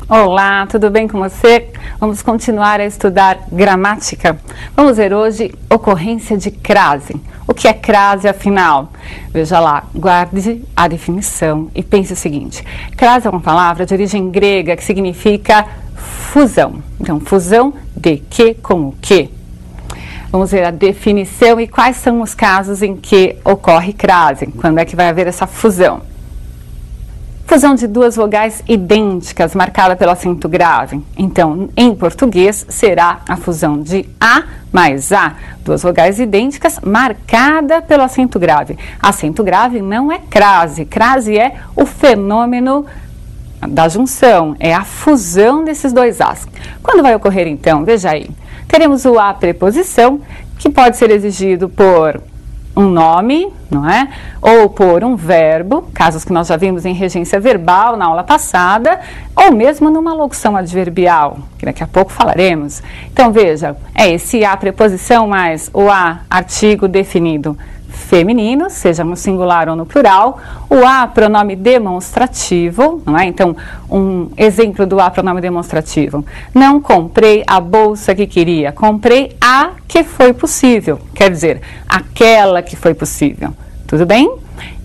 Olá, tudo bem com você? Vamos continuar a estudar gramática. Vamos ver hoje ocorrência de crase. O que é crase, afinal? Veja lá, guarde a definição e pense o seguinte. Crase é uma palavra de origem grega que significa fusão. Então, fusão de que com o que? Vamos ver a definição e quais são os casos em que ocorre crase. Quando é que vai haver essa fusão? Fusão de duas vogais idênticas, marcada pelo acento grave. Então, em português, será a fusão de A mais A. Duas vogais idênticas, marcada pelo acento grave. Acento grave não é crase. Crase é o fenômeno da junção, é a fusão desses dois As. Quando vai ocorrer, então? Veja aí. Teremos o A preposição, que pode ser exigido por um nome, não é? Ou por um verbo, casos que nós já vimos em regência verbal na aula passada, ou mesmo numa locução adverbial, que daqui a pouco falaremos. Então, veja, é esse A preposição mais o A artigo definido feminino, seja no singular ou no plural, o A pronome demonstrativo, não é? Então, um exemplo do A pronome demonstrativo. Não comprei a bolsa que queria, comprei a que foi possível, quer dizer, aquela que foi possível. Tudo bem?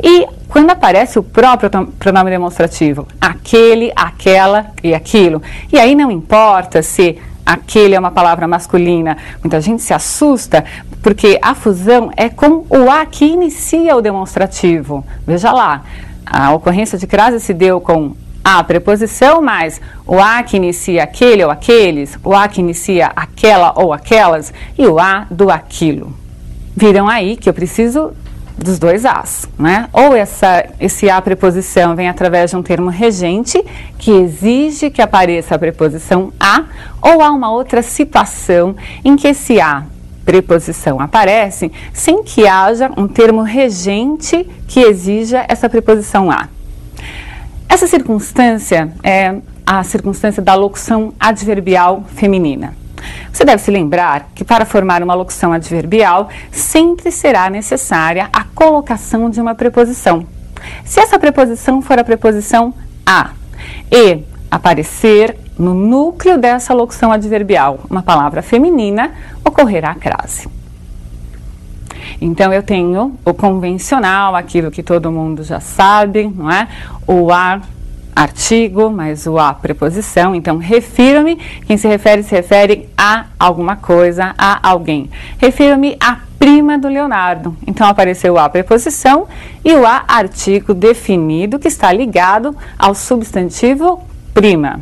E quando aparece o próprio pronome demonstrativo, aquele, aquela e aquilo, e aí não importa se aquele é uma palavra masculina, muita gente se assusta porque a fusão é com o A que inicia o demonstrativo. Veja lá, a ocorrência de crase se deu com a preposição mais o A que inicia aquele ou aqueles, o A que inicia aquela ou aquelas e o A do aquilo. Viram aí que eu preciso dos dois As, né? Ou esse A preposição vem através de um termo regente que exige que apareça a preposição A, ou há uma outra situação em que esse A preposição aparece sem que haja um termo regente que exija essa preposição A. Essa circunstância é a circunstância da locução adverbial feminina. Você deve se lembrar que para formar uma locução adverbial sempre será necessária a colocação de uma preposição. Se essa preposição for a preposição a e aparecer no núcleo dessa locução adverbial uma palavra feminina, ocorrerá crase. Então eu tenho o convencional, aquilo que todo mundo já sabe, não é? O a artigo, mais o A preposição, então refiro-me, quem se refere a alguma coisa, a alguém. Refiro-me à prima do Leonardo, então apareceu o A preposição e o A artigo definido que está ligado ao substantivo prima.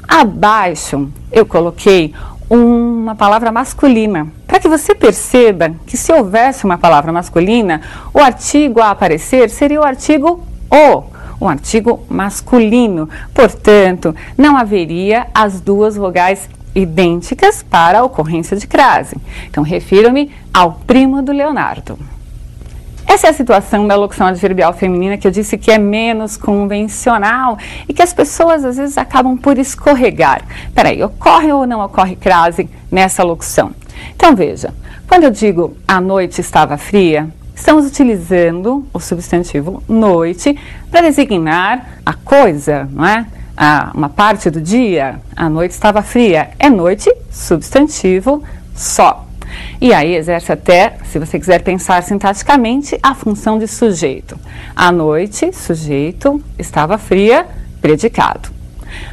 Abaixo eu coloquei uma palavra masculina, para que você perceba que se houvesse uma palavra masculina, o artigo a aparecer seria o artigo o. Um artigo masculino, portanto, não haveria as duas vogais idênticas para a ocorrência de crase. Então, refiro-me ao primo do Leonardo. Essa é a situação da locução adverbial feminina que eu disse que é menos convencional e que as pessoas às vezes acabam por escorregar. Peraí, ocorre ou não ocorre crase nessa locução? Então, veja, quando eu digo a noite estava fria, estamos utilizando o substantivo noite para designar a coisa, não é? Uma parte do dia, a noite estava fria. É noite, substantivo só. E aí exerce até, se você quiser pensar sintaticamente, a função de sujeito. A noite, sujeito, estava fria, predicado.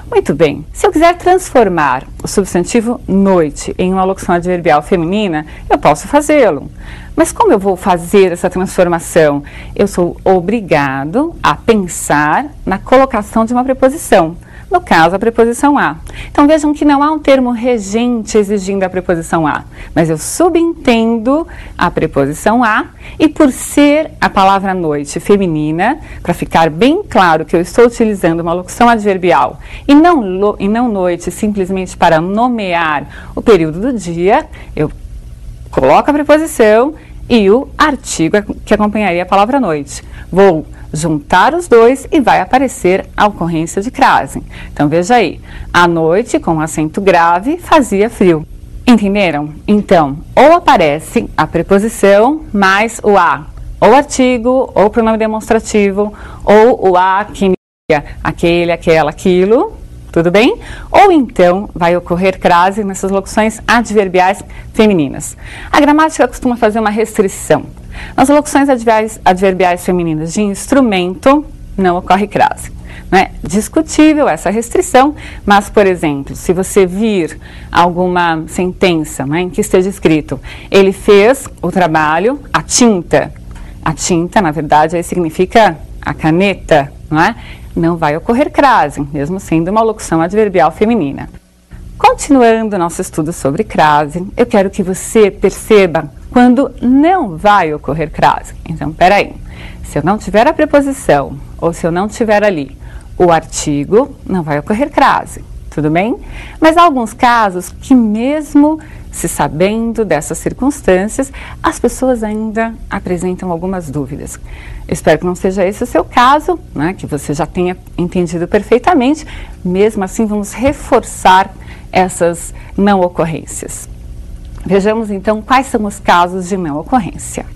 Muito bem, se eu quiser transformar o substantivo noite em uma locução adverbial feminina, eu posso fazê-lo. Mas como eu vou fazer essa transformação? Eu sou obrigado a pensar na colocação de uma preposição. No caso, a preposição a. Então vejam que não há um termo regente exigindo a preposição a, mas eu subentendo a preposição a e por ser a palavra noite feminina, para ficar bem claro que eu estou utilizando uma locução adverbial e não noite simplesmente para nomear o período do dia, eu coloco a preposição e o artigo que acompanharia a palavra noite. Vou juntar os dois e vai aparecer a ocorrência de crase. Então veja aí, à noite com acento grave fazia frio. Entenderam? Então, ou aparece a preposição mais o a, ou artigo, ou pronome demonstrativo, ou o a que inicia aquele, aquela, aquilo, tudo bem? Ou então vai ocorrer crase nessas locuções adverbiais femininas. A gramática costuma fazer uma restrição. Nas locuções adverbiais femininas de instrumento, não ocorre crase. Não é discutível essa restrição, mas, por exemplo, se você vir alguma sentença, né, em que esteja escrito, ele fez o trabalho, a tinta, na verdade, aí significa a caneta, não é? Não vai ocorrer crase, mesmo sendo uma locução adverbial feminina. Continuando nosso estudo sobre crase, eu quero que você perceba quando não vai ocorrer crase. Então, peraí, se eu não tiver a preposição, ou se eu não tiver ali o artigo, não vai ocorrer crase, tudo bem? Mas há alguns casos que mesmo se sabendo dessas circunstâncias, as pessoas ainda apresentam algumas dúvidas. Espero que não seja esse o seu caso, né, que você já tenha entendido perfeitamente. Mesmo assim, vamos reforçar essas não ocorrências. Vejamos então quais são os casos de não ocorrência.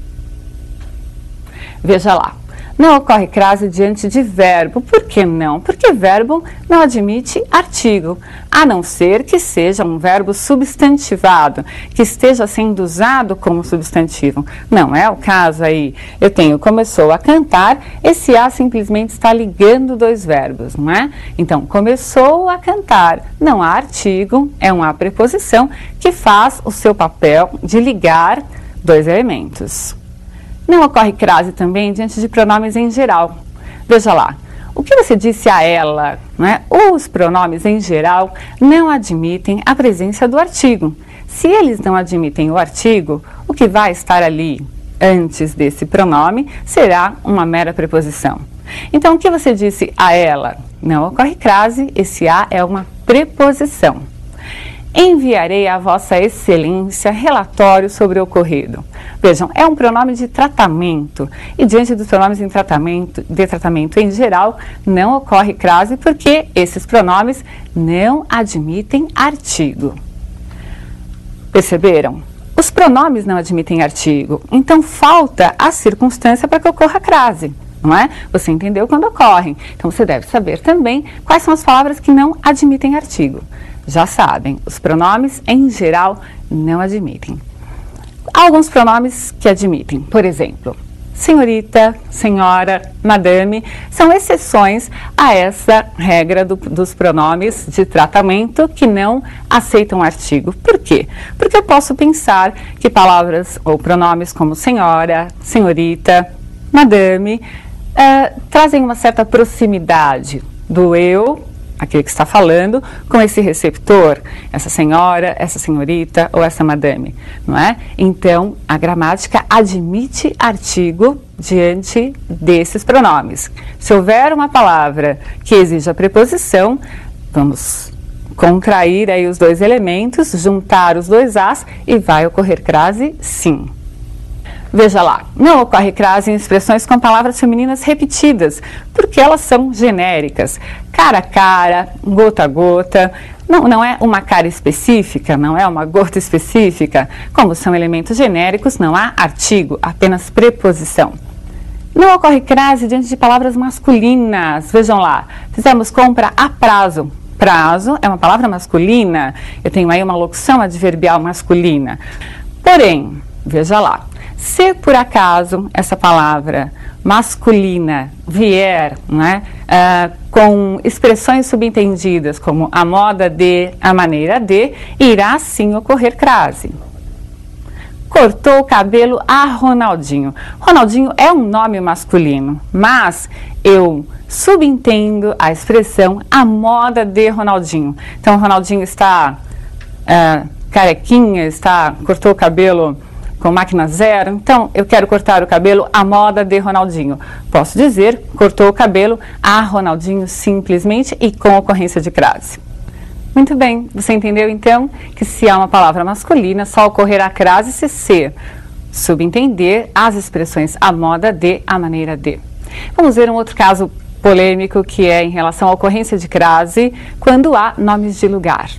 Veja lá. Não ocorre crase diante de verbo. Por que não? Porque verbo não admite artigo, a não ser que seja um verbo substantivado, que esteja sendo usado como substantivo. Não é o caso aí. Eu tenho começou a cantar, esse a simplesmente está ligando dois verbos, não é? Então, começou a cantar, não há artigo, é uma preposição que faz o seu papel de ligar dois elementos. Não ocorre crase também diante de pronomes em geral. Veja lá, o que você disse a ela, né? Os pronomes em geral não admitem a presença do artigo. Se eles não admitem o artigo, o que vai estar ali antes desse pronome será uma mera preposição. Então, o que você disse a ela? Não ocorre crase, esse a é uma preposição. Enviarei a Vossa Excelência relatório sobre o ocorrido. Vejam, é um pronome de tratamento e diante dos pronomes de tratamento em geral não ocorre crase porque esses pronomes não admitem artigo. Perceberam? Os pronomes não admitem artigo, então falta a circunstância para que ocorra crase. Não é? Você entendeu quando ocorrem. Então você deve saber também quais são as palavras que não admitem artigo. Já sabem, os pronomes em geral não admitem. Há alguns pronomes que admitem, por exemplo, senhorita, senhora, madame, são exceções a essa regra dos pronomes de tratamento que não aceitam artigo. Por quê? Porque eu posso pensar que palavras ou pronomes como senhora, senhorita, madame, trazem uma certa proximidade do eu, aquele que está falando, com esse receptor, essa senhora, essa senhorita ou essa madame, não é? Então, a gramática admite artigo diante desses pronomes. Se houver uma palavra que exija preposição, vamos contrair aí os dois elementos, juntar os dois as e vai ocorrer crase sim. Veja lá, não ocorre crase em expressões com palavras femininas repetidas, porque elas são genéricas. Cara a cara, gota a gota, não é uma cara específica, não é uma gota específica. Como são elementos genéricos, não há artigo, apenas preposição. Não ocorre crase diante de palavras masculinas. Vejam lá, fizemos compra a prazo. Prazo é uma palavra masculina, eu tenho aí uma locução adverbial masculina. Porém, veja lá, se por acaso essa palavra masculina vier, né, com expressões subentendidas como a moda de, a maneira de, irá sim ocorrer crase. Cortou o cabelo a Ronaldinho. Ronaldinho é um nome masculino, mas eu subentendo a expressão a moda de Ronaldinho. Então, Ronaldinho está carequinha, cortou o cabelo com máquina zero, então eu quero cortar o cabelo à moda de Ronaldinho. Posso dizer, cortou o cabelo a Ronaldinho simplesmente e com ocorrência de crase. Muito bem, você entendeu então que se há uma palavra masculina, só ocorrerá crase se subentender as expressões a moda de, a maneira de. Vamos ver um outro caso polêmico que é em relação à ocorrência de crase quando há nomes de lugar.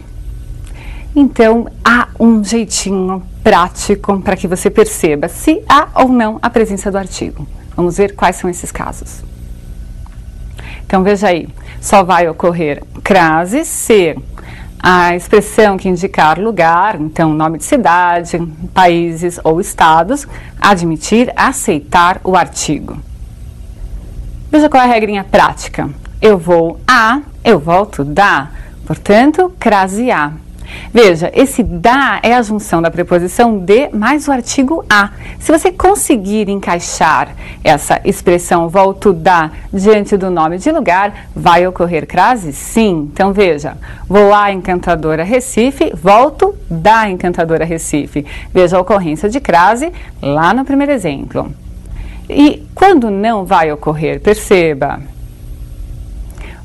Então, há um jeitinho prático para que você perceba se há ou não a presença do artigo. Vamos ver quais são esses casos. Então veja aí, só vai ocorrer crase se a expressão que indicar lugar, então nome de cidade, países ou estados, admitir, aceitar o artigo. Veja qual é a regrinha prática. Eu vou a, eu volto da. Portanto, crase a. Veja, esse da é a junção da preposição de mais o artigo a. Se você conseguir encaixar essa expressão volto da diante do nome de lugar, vai ocorrer crase sim. Então veja, vou à Encantadora Recife, volto da Encantadora Recife. Veja a ocorrência de crase lá no primeiro exemplo. E quando não vai ocorrer, perceba,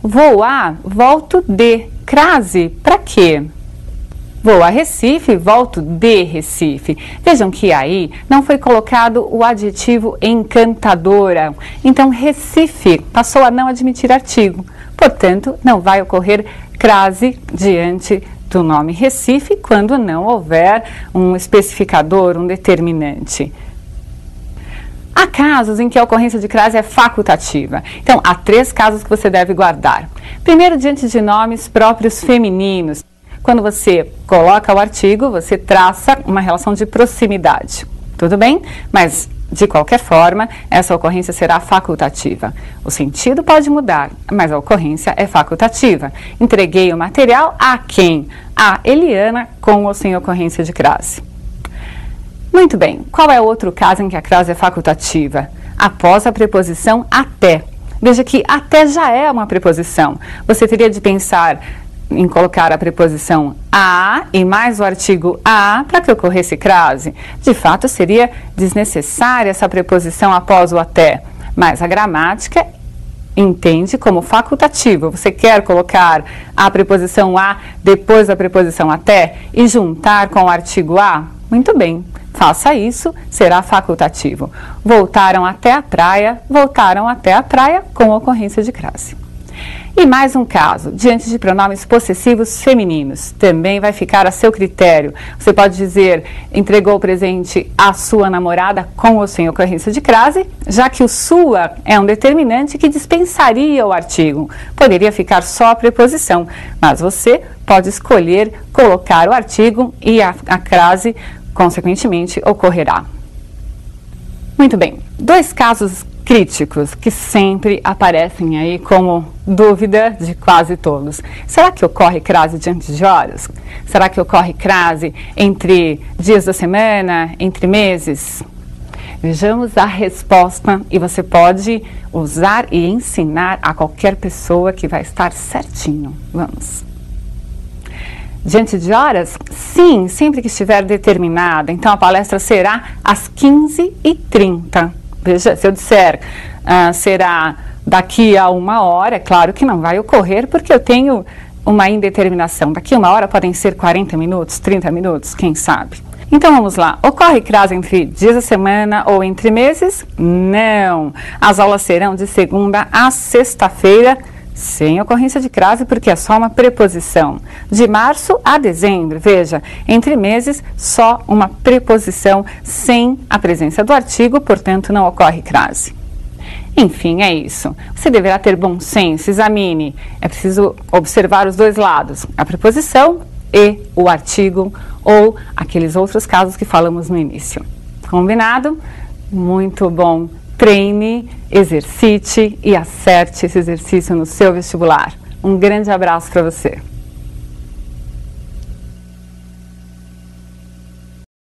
vou a, volto de. Crase, para quê? Vou a Recife, volto de Recife. Vejam que aí não foi colocado o adjetivo encantadora. Então, Recife passou a não admitir artigo. Portanto, não vai ocorrer crase diante do nome Recife quando não houver um especificador, um determinante. Há casos em que a ocorrência de crase é facultativa. Então, há 3 casos que você deve guardar. Primeiro, diante de nomes próprios femininos. Quando você coloca o artigo, você traça uma relação de proximidade. Tudo bem? Mas, de qualquer forma, essa ocorrência será facultativa. O sentido pode mudar, mas a ocorrência é facultativa. Entreguei o material a quem? A Eliana, com ou sem ocorrência de crase. Muito bem, qual é o outro caso em que a crase é facultativa? Após a preposição até. Veja que até já é uma preposição. Você teria de pensar em colocar a preposição a e mais o artigo a para que ocorresse crase. De fato, seria desnecessária essa preposição após o até, mas a gramática entende como facultativo. Você quer colocar a preposição a depois da preposição até e juntar com o artigo a? Muito bem. Faça isso, será facultativo. Voltaram até a praia com ocorrência de crase. E mais um caso, diante de pronomes possessivos femininos, também vai ficar a seu critério. Você pode dizer, entregou o presente à sua namorada com ou sem ocorrência de crase, já que o sua é um determinante que dispensaria o artigo. Poderia ficar só a preposição, mas você pode escolher colocar o artigo e a crase consequentemente, ocorrerá. Muito bem, 2 casos críticos que sempre aparecem aí como dúvida de quase todos. Será que ocorre crase diante de horas? Será que ocorre crase entre dias da semana, entre meses? Vejamos a resposta e você pode usar e ensinar a qualquer pessoa que vai estar certinho. Vamos. Diante de horas? Sim, sempre que estiver determinada. Então, a palestra será às 15h30. Veja, se eu disser será daqui a 1 hora, é claro que não vai ocorrer, porque eu tenho uma indeterminação. Daqui a 1 hora podem ser 40 minutos, 30 minutos, quem sabe. Então, vamos lá. Ocorre crase entre dias da semana ou entre meses? Não. As aulas serão de segunda a sexta-feira, sem ocorrência de crase, porque é só uma preposição. De março a dezembro, veja, entre meses, só uma preposição sem a presença do artigo, portanto, não ocorre crase. Enfim, é isso. Você deverá ter bom senso, examine. É preciso observar os 2 lados, a preposição e o artigo, ou aqueles outros casos que falamos no início. Combinado? Muito bom. Treine, exercite e acerte esse exercício no seu vestibular. Um grande abraço para você.